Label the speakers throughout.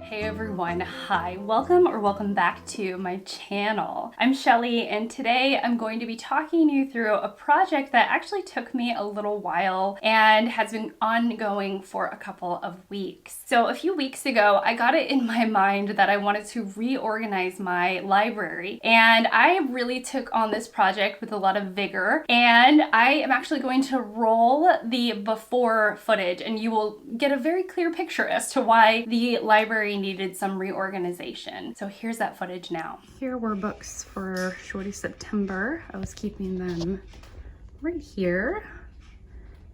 Speaker 1: Hey everyone, hi, welcome back to my channel. I'm Shelly and today I'm going to be talking you through a project that actually took me a little while and has been ongoing for a couple of weeks. So a few weeks ago, I got it in my mind that I wanted to reorganize my library, and I really took on this project with a lot of vigor, and I am actually going to roll the before footage and you will get a very clear picture as to why the library needed some reorganization. So here's that footage now. Here were books for Shorty September. I was keeping them right here.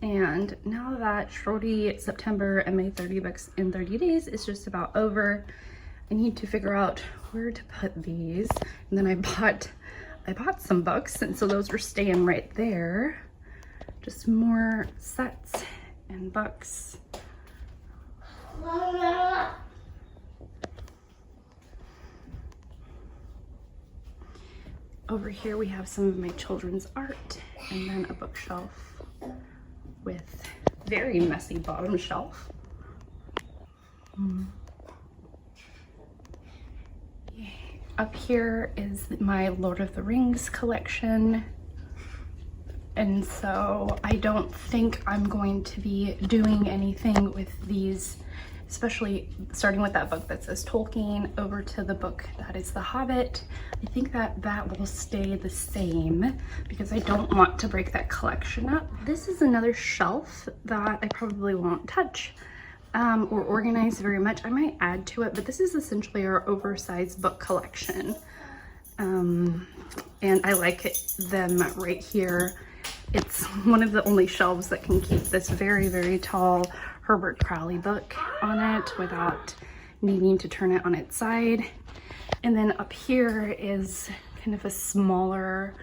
Speaker 1: And now that Shorty September and my 30 books in 30 days is just about over, I need to figure out where to put these. And then I bought some books, and so those are staying right there. Just more sets and books. Over here we have some of my children's art, and then a bookshelf with very messy bottom shelf. Up here is my Lord of the Rings collection. And so I don't think I'm going to be doing anything with these, especially starting with that book that says Tolkien over to the book that is The Hobbit. I think that will stay the same because I don't want to break that collection up. This is another shelf that I probably won't touch or organize very much. I might add to it, but this is essentially our oversized book collection. And I like them right here. It's one of the only shelves that can keep this very, very tall Herbert Crowley book on it without needing to turn it on its side. And then up here is kind of a smaller,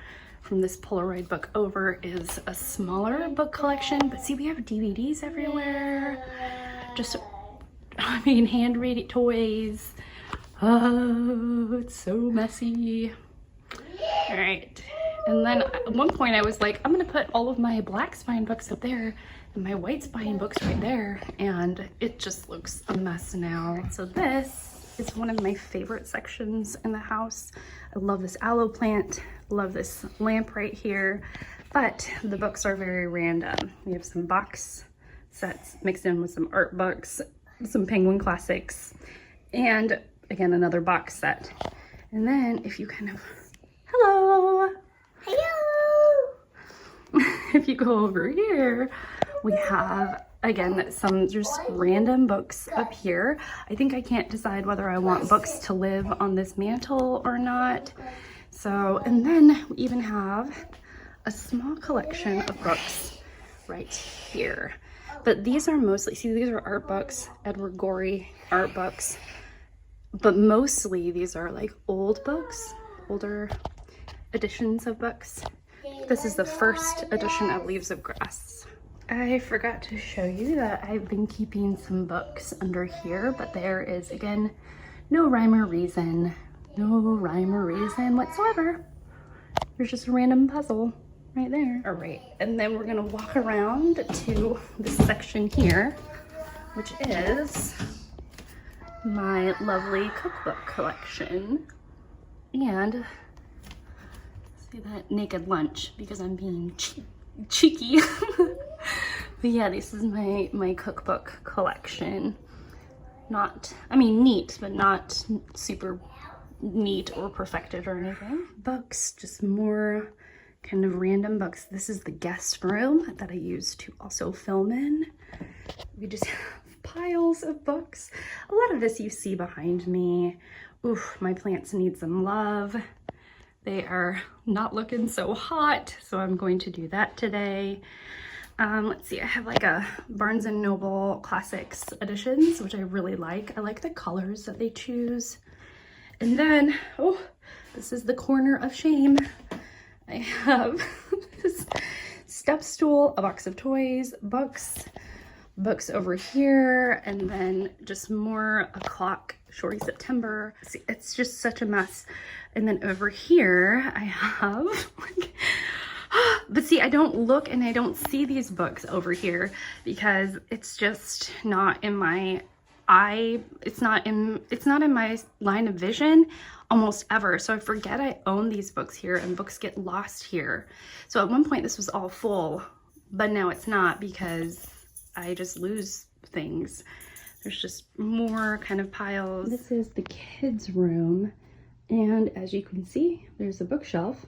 Speaker 1: from this Polaroid book over is a smaller book collection. But see, we have DVDs everywhere. Just, I mean, hand-read toys. Oh, it's so messy. All right. And then at one point I was like, I'm gonna put all of my black spine books up there and my white spine books right there, and it just looks a mess now. So this is one of my favorite sections in the house. I love this aloe plant, love this lamp right here, but the books are very random. We have some box sets mixed in with some art books, some Penguin classics, and again, another box set. And then if you kind of, hello! If you go over here, we have, again, some just random books up here. I think I can't decide whether I want books to live on this mantle or not. So, and then we even have a small collection of books right here. But these are mostly, see, these are art books, Edward Gorey art books. But mostly these are like old books, older editions of books. This is the first edition of Leaves of Grass. I forgot to show you that I've been keeping some books under here, but there is, again, no rhyme or reason. No rhyme or reason whatsoever. There's just a random puzzle right there. All right, and then we're gonna walk around to this section here, which is my lovely cookbook collection. And see that naked lunch because I'm being cheeky. But yeah, this is my cookbook collection. Not, I mean, neat, but not super neat or perfected or anything. Books, just more kind of random books. This is the guest room that I use to also film in. We just have piles of books. A lot of this you see behind me. Oof, my plants need some love. They are not looking so hot, so I'm going to do that today. Let's see, I have like a Barnes & Noble Classics editions, which I really like. I like the colors that they choose. And then, oh, this is the corner of shame. I have this step stool, a box of toys, books over here, and then just more, a clock, Shorty September. See, it's just such a mess. And then over here I have like, but see, I don't look and I don't see these books over here because it's just not in my it's not in my line of vision almost ever. So I forget I own these books here, and books get lost here. So at one point this was all full, but now it's not because I just lose things. There's just more kind of piles. This is the kids' room, and as you can see, there's a bookshelf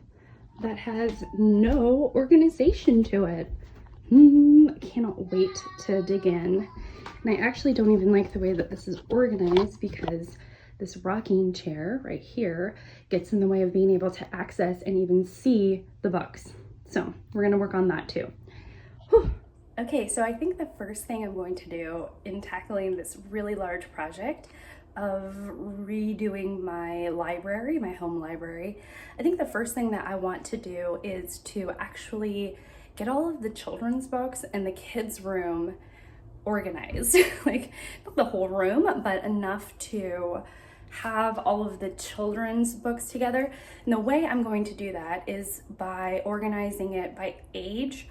Speaker 1: that has no organization to it. I cannot wait to dig in. And I actually don't even like the way that this is organized, because this rocking chair right here gets in the way of being able to access and even see the books. So we're gonna work on that too. Whew. Okay, so I think the first thing I'm going to do in tackling this really large project of redoing my library, my home library, I think the first thing that I want to do is to actually get all of the children's books in the kids' room organized. Like, not the whole room, but enough to have all of the children's books together. And the way I'm going to do that is by organizing it by age.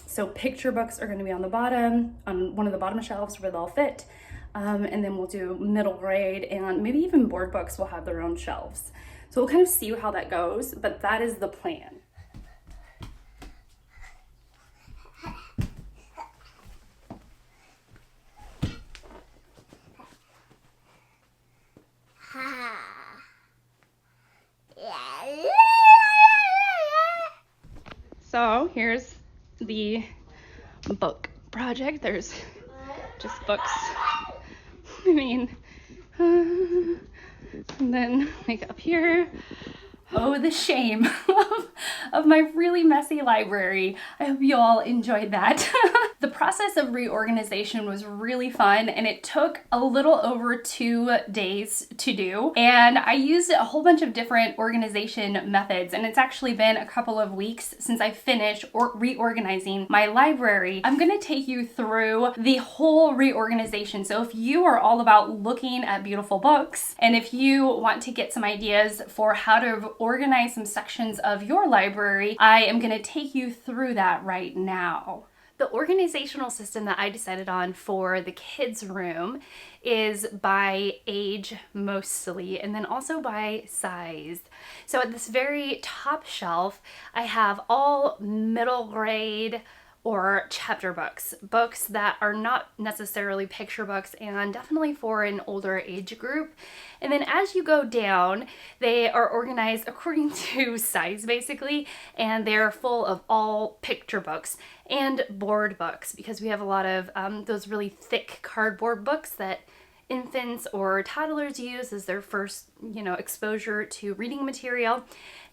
Speaker 1: So picture books are going to be on the bottom, on one of the bottom shelves where they'll fit. And then we'll do middle grade, and maybe even board books will have their own shelves. So we'll kind of see how that goes, but that is the plan. So here's the book project. There's just books. I mean, and then like up here, oh, the shame of my really messy library. I hope you all enjoyed that. The process of reorganization was really fun, and it took a little over 2 days to do. And I used a whole bunch of different organization methods, and it's actually been a couple of weeks since I finished reorganizing my library. I'm gonna take you through the whole reorganization. So if you are all about looking at beautiful books, and if you want to get some ideas for how to organize some sections of your library, I am gonna take you through that right now. The organizational system that I decided on for the kids' room is by age mostly, and then also by size. So at this very top shelf, I have all middle grade or chapter books, books that are not necessarily picture books, and definitely for an older age group. And then as you go down, they are organized according to size basically, and they're full of all picture books and board books, because we have a lot of those really thick cardboard books that infants or toddlers use as their first, exposure to reading material.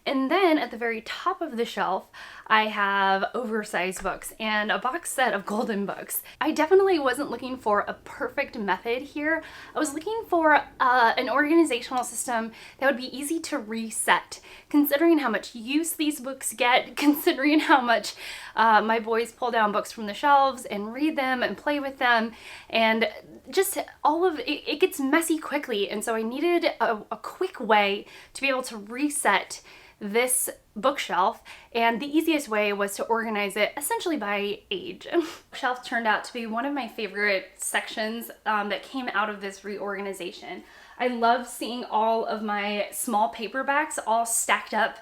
Speaker 1: And then at the very top of the shelf, I have oversized books and a box set of golden books. I definitely wasn't looking for a perfect method here. I was looking for an organizational system that would be easy to reset, considering how much use these books get, considering how much my boys pull down books from the shelves and read them and play with them, and just all of it, it gets messy quickly. And so I needed a quick way to be able to reset this bookshelf, and the easiest way was to organize it essentially by age. Shelf turned out to be one of my favorite sections that came out of this reorganization. I love seeing all of my small paperbacks all stacked up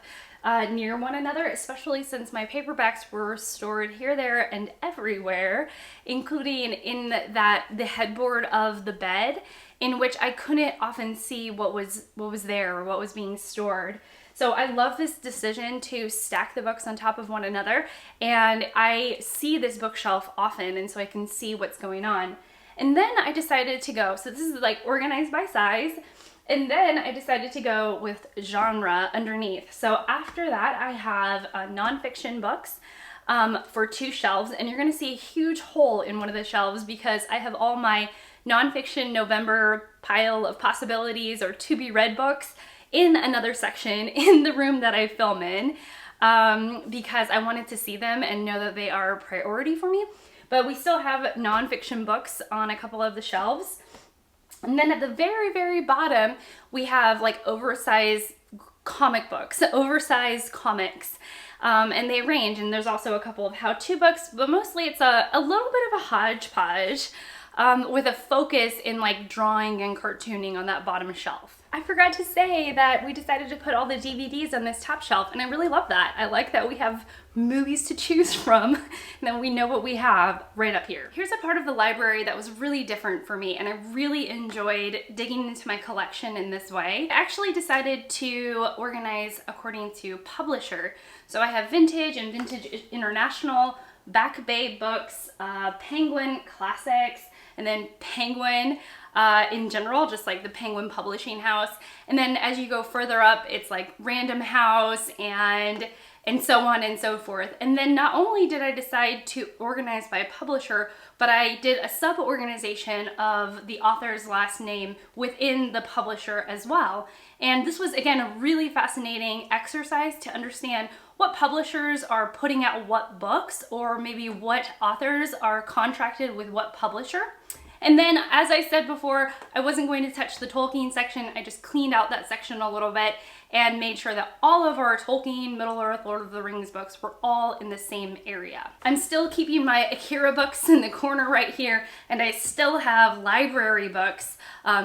Speaker 1: near one another, especially since my paperbacks were stored here, there, and everywhere, including in the headboard of the bed, in which I couldn't often see what was there or what was being stored. So I love this decision to stack the books on top of one another, and I see this bookshelf often, and so I can see what's going on. And then I decided to go, so this is like organized by size, and then I decided to go with genre underneath. So after that, I have nonfiction books for 2 shelves, and you're gonna see a huge hole in one of the shelves because I have all my nonfiction November pile of possibilities or to be read books in another section in the room that I film in, because I wanted to see them and know that they are a priority for me. But we still have nonfiction books on a couple of the shelves. And then at the very, very bottom, we have like oversized comic books, oversized comics. And they range, and there's also a couple of how-to books, but mostly it's a little bit of a hodgepodge with a focus in like drawing and cartooning on that bottom shelf. I forgot to say that we decided to put all the DVDs on this top shelf, and I really love that. I like that we have movies to choose from, and then we know what we have right up here. Here's a part of the library that was really different for me, and I really enjoyed digging into my collection in this way. I actually decided to organize according to publisher. So I have Vintage and Vintage International, Back Bay books, Penguin Classics, and then Penguin in general, just like the Penguin Publishing House. And then as you go further up, it's like Random House and so on and so forth. And then not only did I decide to organize by publisher, but I did a sub-organization of the author's last name within the publisher as well. And this was, again, a really fascinating exercise to understand what publishers are putting out what books, or maybe what authors are contracted with what publisher. And then, as I said before, I wasn't going to touch the Tolkien section. I just cleaned out that section a little bit and made sure that all of our Tolkien, Middle-earth, Lord of the Rings books were all in the same area. I'm still keeping my Akira books in the corner right here, and I still have library books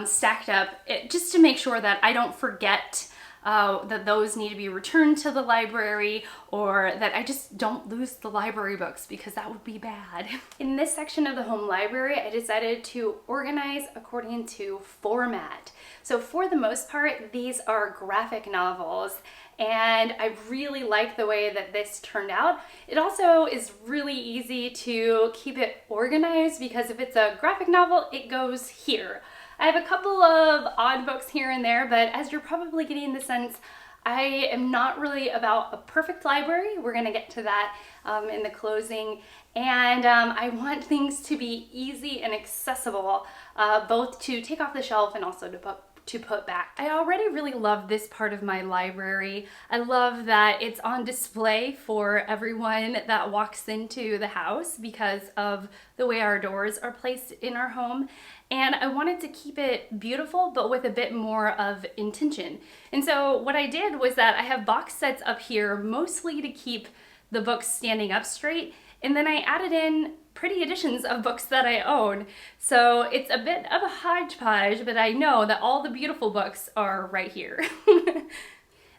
Speaker 1: stacked up just to make sure that I don't forget that those need to be returned to the library, or that I just don't lose the library books, because that would be bad. In this section of the home library, I decided to organize according to format. So for the most part, these are graphic novels, and I really like the way that this turned out. It also is really easy to keep it organized, because if it's a graphic novel, it goes here. I have a couple of odd books here and there, but as you're probably getting the sense, I am not really about a perfect library. We're gonna get to that in the closing. And I want things to be easy and accessible, both to take off the shelf and also to put back. I already really love this part of my library. I love that it's on display for everyone that walks into the house because of the way our doors are placed in our home. And I wanted to keep it beautiful, but with a bit more of intention. And so what I did was that I have box sets up here, mostly to keep the books standing up straight. And then I added in pretty editions of books that I own. So it's a bit of a hodgepodge, but I know that all the beautiful books are right here.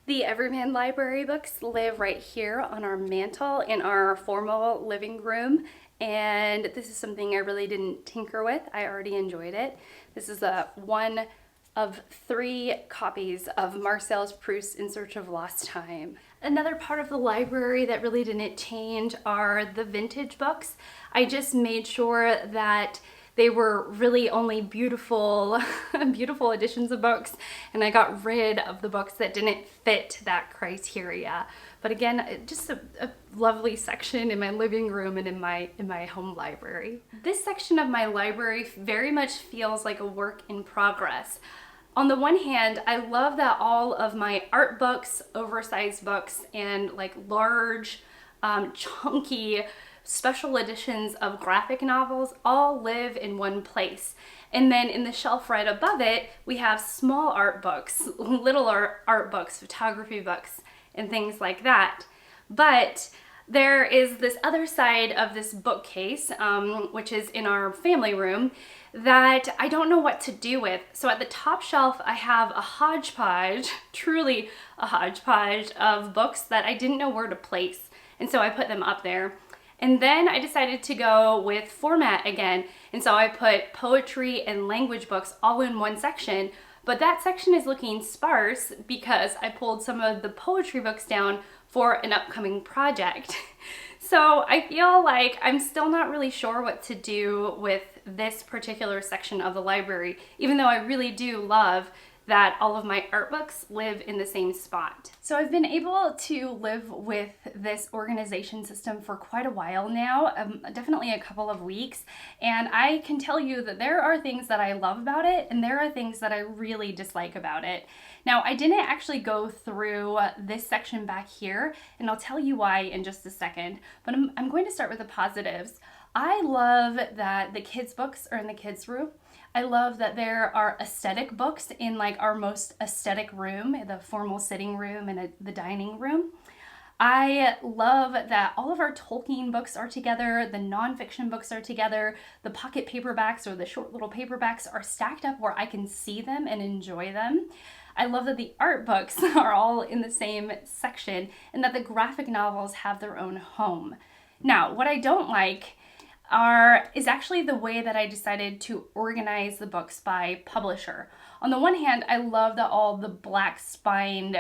Speaker 1: The Everyman Library books live right here on our mantle in our formal living room. And this is something I really didn't tinker with. I already enjoyed it. This is one of 3 copies of Marcel's Proust In Search of Lost Time. Another part of the library that really didn't change are the vintage books. I just made sure that they were really only beautiful, beautiful editions of books, and I got rid of the books that didn't fit that criteria. But again, just a lovely section in my living room and in my home library. This section of my library very much feels like a work in progress. On the one hand, I love that all of my art books, oversized books, and like large, chunky special editions of graphic novels all live in one place. And then in the shelf right above it, we have small art books, little art books, photography books, and things like that. But there is this other side of this bookcase, which is in our family room, that I don't know what to do with. So at the top shelf, I have a hodgepodge, truly a hodgepodge of books that I didn't know where to place. And so I put them up there. And then I decided to go with format again. And so I put poetry and language books all in one section. But that section is looking sparse because I pulled some of the poetry books down for an upcoming project. So I feel like I'm still not really sure what to do with this particular section of the library, even though I really do love that all of my art books live in the same spot. So I've been able to live with this organization system for quite a while now, definitely a couple of weeks, and I can tell you that there are things that I love about it and there are things that I really dislike about it. Now, I didn't actually go through this section back here, and I'll tell you why in just a second, but I'm going to start with the positives. I love that the kids' books are in the kids' room. I love that there are aesthetic books in like our most aesthetic room, the formal sitting room and the dining room. I love that all of our Tolkien books are together, the nonfiction books are together, the pocket paperbacks or the short little paperbacks are stacked up where I can see them and enjoy them. I love that the art books are all in the same section and that the graphic novels have their own home. Now, what I don't like is actually the way that I decided to organize the books by publisher. On the one hand, I love that all the black spined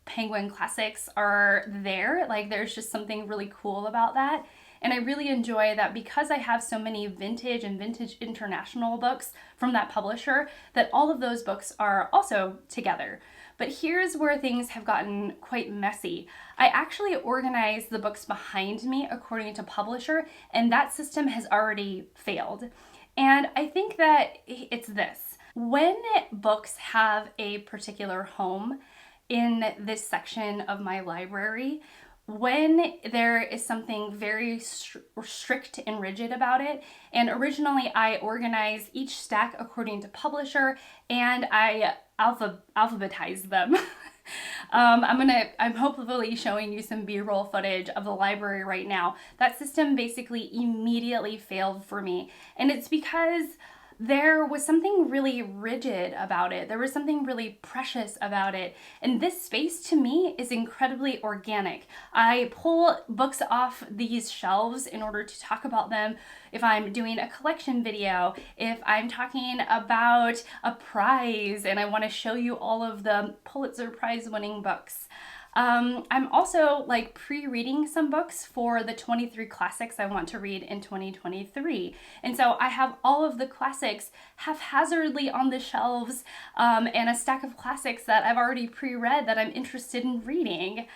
Speaker 1: Penguin classics are there. Like, there's just something really cool about that. And I really enjoy that because I have so many vintage and vintage international books from that publisher, that all of those books are also together. But here's where things have gotten quite messy. I actually organized the books behind me according to publisher, and that system has already failed. And I think that it's this. When books have a particular home in this section of my library, when there is something very strict and rigid about it, and originally I organized each stack according to publisher and I alphabetized them. I'm hopefully showing you some B-roll footage of the library right now. That system basically immediately failed for me, and it's because there was something really rigid about it. There was something really precious about it. And this space to me is incredibly organic. I pull books off these shelves in order to talk about them if I'm doing a collection video, if I'm talking about a prize and I want to show you all of the Pulitzer Prize winning books. I'm also like pre-reading some books for the 23 classics I want to read in 2023. And so I have all of the classics haphazardly on the shelves, and a stack of classics that I've already pre-read that I'm interested in reading.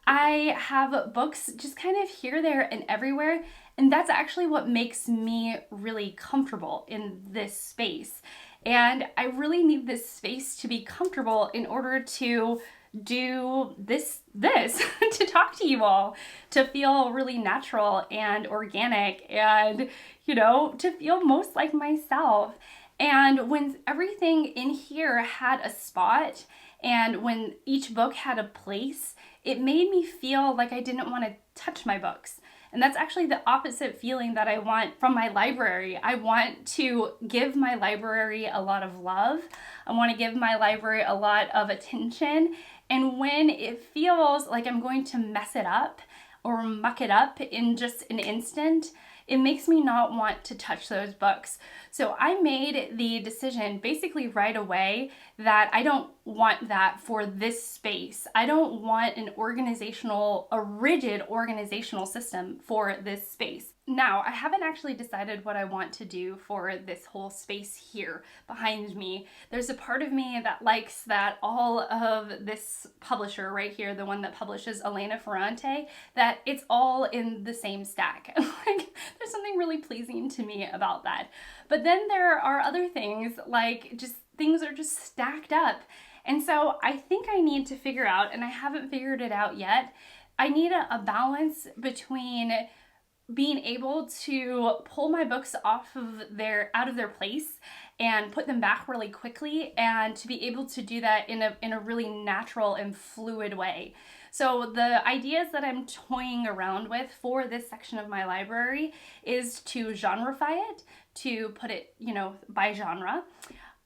Speaker 1: I have books just kind of here, there, and everywhere. And that's actually what makes me really comfortable in this space. And I really need this space to be comfortable in order to do this to talk to you all, to feel really natural and organic and, to feel most like myself. And when everything in here had a spot and when each book had a place, it made me feel like I didn't want to touch my books. And that's actually the opposite feeling that I want from my library. I want to give my library a lot of love. I want to give my library a lot of attention. And when it feels like I'm going to mess it up or muck it up in just an instant, it makes me not want to touch those books. So I made the decision basically right away that I don't want that for this space. I don't want a rigid organizational system for this space. Now, I haven't actually decided what I want to do for this whole space here behind me. There's a part of me that likes that all of this publisher right here, the one that publishes Elena Ferrante, that it's all in the same stack. Like, there's something really pleasing to me about that. But then there are other things, like just things are just stacked up. And so I think I need to figure out, and I haven't figured it out yet, I need a balance between being able to pull my books out of their place and put them back really quickly, and to be able to do that in a really natural and fluid way. So the ideas that I'm toying around with for this section of my library is to genreify it, to put it, by genre.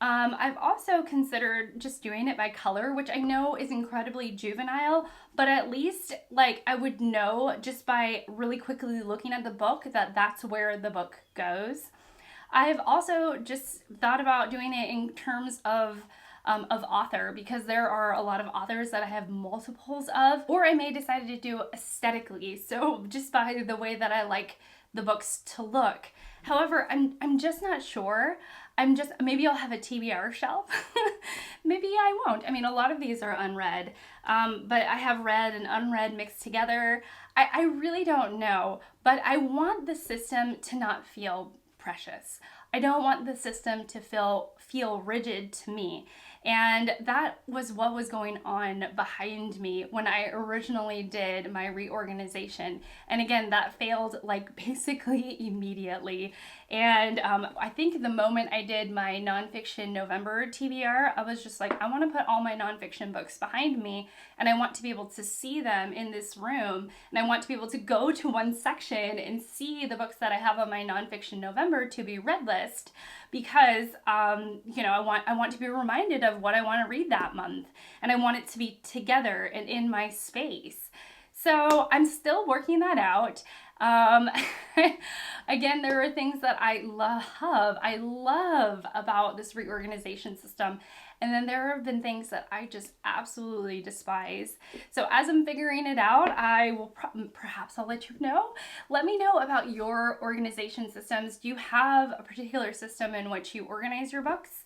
Speaker 1: I've also considered just doing it by color, which I know is incredibly juvenile, but at least I would know just by really quickly looking at the book that that's where the book goes. I've also just thought about doing it in terms of author, because there are a lot of authors that I have multiples of, or I may decide to do aesthetically, so just by the way that I like the books to look. However, I'm just not sure. Maybe I'll have a TBR shelf. Maybe I won't. I mean, a lot of these are unread, but I have read and unread mixed together. I really don't know, but I want the system to not feel precious. I don't want the system to feel rigid to me. And that was what was going on behind me when I originally did my reorganization. And again, that failed like basically immediately. And I think the moment I did my nonfiction November TBR, I was just like, I want to put all my nonfiction books behind me, and I want to be able to see them in this room, and I want to be able to go to one section and see the books that I have on my nonfiction November to be read list, because you know, I want to be reminded of what I want to read that month, and I want it to be together and in my space. So I'm still working that out. Again, there are things that I love about this reorganization system. And then there have been things that I just absolutely despise. So as I'm figuring it out, I will perhaps I'll let you know. Let me know about your organization systems. Do you have a particular system in which you organize your books?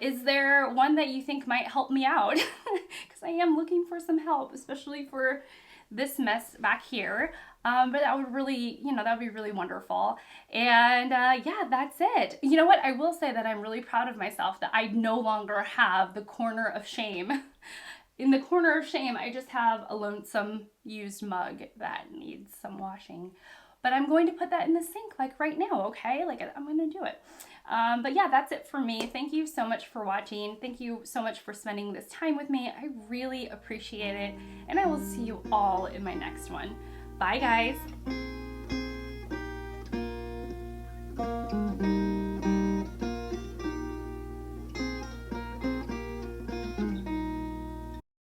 Speaker 1: Is there one that you think might help me out? Because I am looking for some help, especially for this mess back here. But that would really, you know, that would be really wonderful. And yeah, that's it. You know what? I will say that I'm really proud of myself that I no longer have the corner of shame. In the corner of shame, I just have a lonesome used mug that needs some washing. But I'm going to put that in the sink like right now, okay? Like I'm going to do it. But yeah, that's it for me. Thank you so much for watching. Thank you so much for spending this time with me. I really appreciate it. And I will see you all in my next one. Bye, guys.